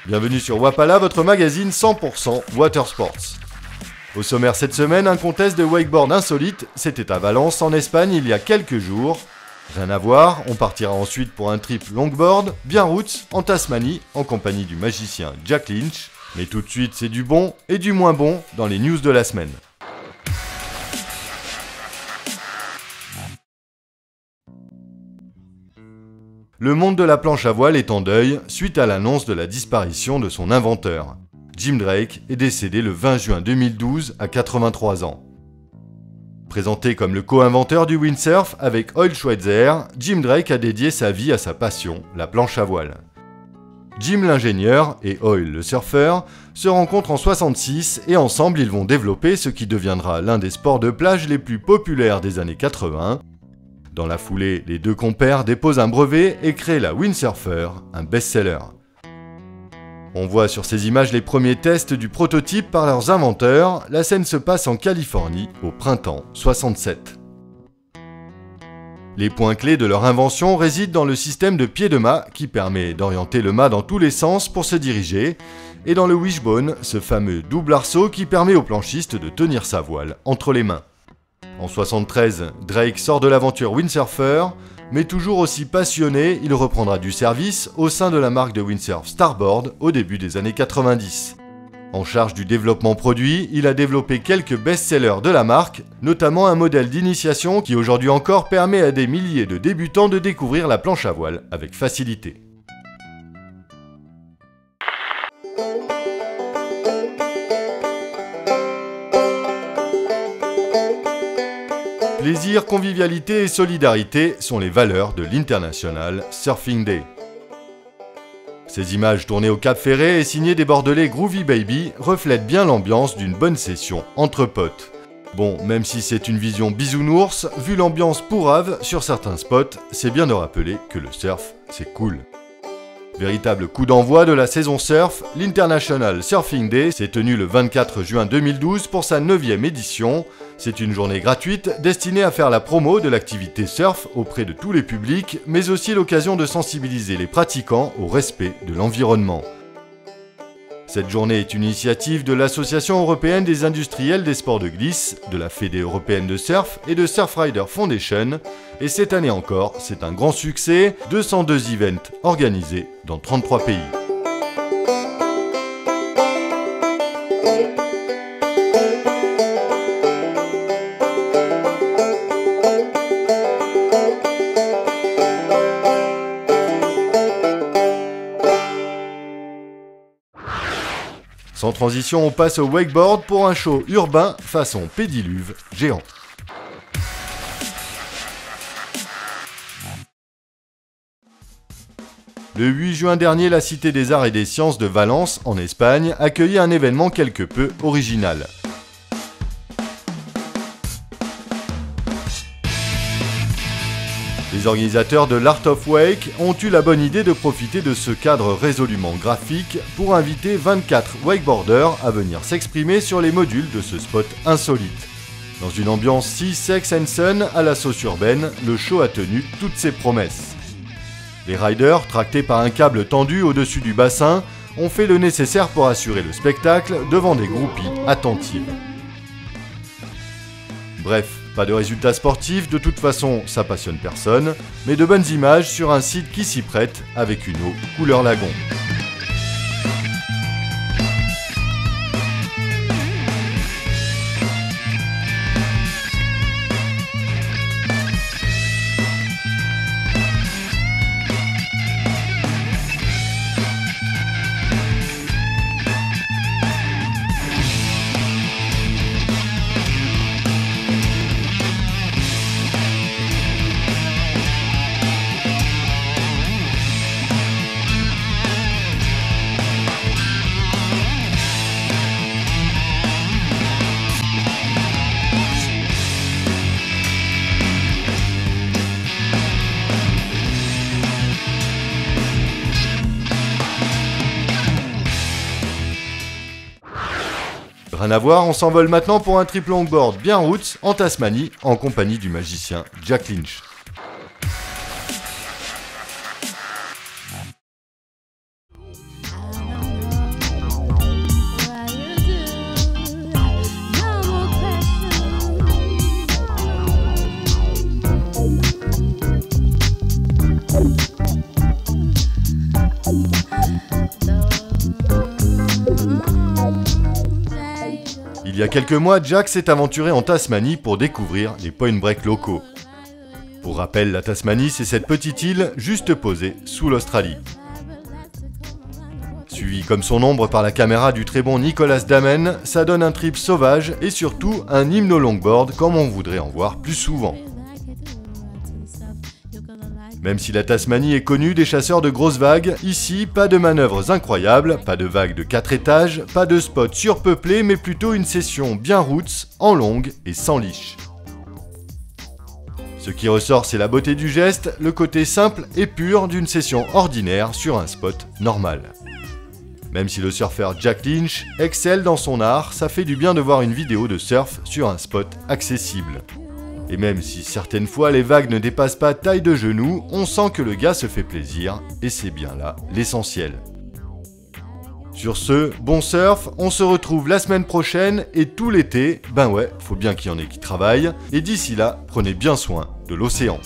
Bienvenue sur Wapala, votre magazine 100% Watersports. Au sommaire cette semaine, un contest de wakeboard insolite, c'était à Valence en Espagne il y a quelques jours. Rien à voir, on partira ensuite pour un trip longboard, bien roots, en Tasmanie, en compagnie du magicien Jack Lynch. Mais tout de suite, c'est du bon et du moins bon dans les news de la semaine. Le monde de la planche à voile est en deuil suite à l'annonce de la disparition de son inventeur. Jim Drake est décédé le 20 juin 2012 à 83 ans. Présenté comme le co-inventeur du windsurf avec Hoyle Schweitzer, Jim Drake a dédié sa vie à sa passion, la planche à voile. Jim l'ingénieur et Hoyle le surfeur se rencontrent en 1966 et ensemble ils vont développer ce qui deviendra l'un des sports de plage les plus populaires des années 80. Dans la foulée, les deux compères déposent un brevet et créent la Windsurfer, un best-seller. On voit sur ces images les premiers tests du prototype par leurs inventeurs. La scène se passe en Californie au printemps 67. Les points clés de leur invention résident dans le système de pied de mât qui permet d'orienter le mât dans tous les sens pour se diriger, et dans le wishbone, ce fameux double arceau qui permet au planchiste de tenir sa voile entre les mains. En 1973, Drake sort de l'aventure Windsurfer, mais toujours aussi passionné, il reprendra du service au sein de la marque de windsurf Starboard au début des années 90. En charge du développement produit, il a développé quelques best-sellers de la marque, notamment un modèle d'initiation qui aujourd'hui encore permet à des milliers de débutants de découvrir la planche à voile avec facilité. Plaisir, convivialité et solidarité sont les valeurs de l'International Surfing Day. Ces images tournées au Cap Ferret et signées des Bordelais Groovy Baby reflètent bien l'ambiance d'une bonne session entre potes. Bon, même si c'est une vision bisounours, vu l'ambiance pourrave sur certains spots, c'est bien de rappeler que le surf, c'est cool. Véritable coup d'envoi de la saison surf, l'International Surfing Day s'est tenu le 24 juin 2012 pour sa 9e édition. C'est une journée gratuite destinée à faire la promo de l'activité surf auprès de tous les publics, mais aussi l'occasion de sensibiliser les pratiquants au respect de l'environnement. Cette journée est une initiative de l'Association européenne des industriels des sports de glisse, de la Fédé européenne de surf et de Surfrider Foundation. Et cette année encore, c'est un grand succès, 202 events organisés dans 33 pays. Sans transition, on passe au wakeboard pour un show urbain façon pédiluve géant. Le 8 juin dernier, la Cité des Arts et des Sciences de Valence, en Espagne, accueillait un événement quelque peu original. Les organisateurs de l'Art of Wake ont eu la bonne idée de profiter de ce cadre résolument graphique pour inviter 24 wakeboarders à venir s'exprimer sur les modules de ce spot insolite. Dans une ambiance Sea, Sex and Sun à la sauce urbaine, le show a tenu toutes ses promesses. Les riders, tractés par un câble tendu au-dessus du bassin, ont fait le nécessaire pour assurer le spectacle devant des groupies attentives. Bref, pas de résultats sportifs, de toute façon ça passionne personne, mais de bonnes images sur un site qui s'y prête avec une eau couleur lagon. Rien à voir, on s'envole maintenant pour un trip longboard bien roots en Tasmanie en compagnie du magicien Jack Lynch. y a quelques mois, Jack s'est aventuré en Tasmanie pour découvrir les point break locaux. Pour rappel, la Tasmanie, c'est cette petite île juste posée sous l'Australie. Suivi comme son ombre par la caméra du très bon Nicolas Damen, ça donne un trip sauvage et surtout un hymne au longboard comme on voudrait en voir plus souvent. Même si la Tasmanie est connue des chasseurs de grosses vagues, ici, pas de manœuvres incroyables, pas de vagues de 4 étages, pas de spots surpeuplés, mais plutôt une session bien roots, en longue et sans liche. Ce qui ressort, c'est la beauté du geste, le côté simple et pur d'une session ordinaire sur un spot normal. Même si le surfeur Jack Lynch excelle dans son art, ça fait du bien de voir une vidéo de surf sur un spot accessible. Et même si certaines fois les vagues ne dépassent pas taille de genou, on sent que le gars se fait plaisir, et c'est bien là l'essentiel. Sur ce, bon surf, on se retrouve la semaine prochaine, et tout l'été, ben ouais, faut bien qu'il y en ait qui travaillent, et d'ici là, prenez bien soin de l'océan.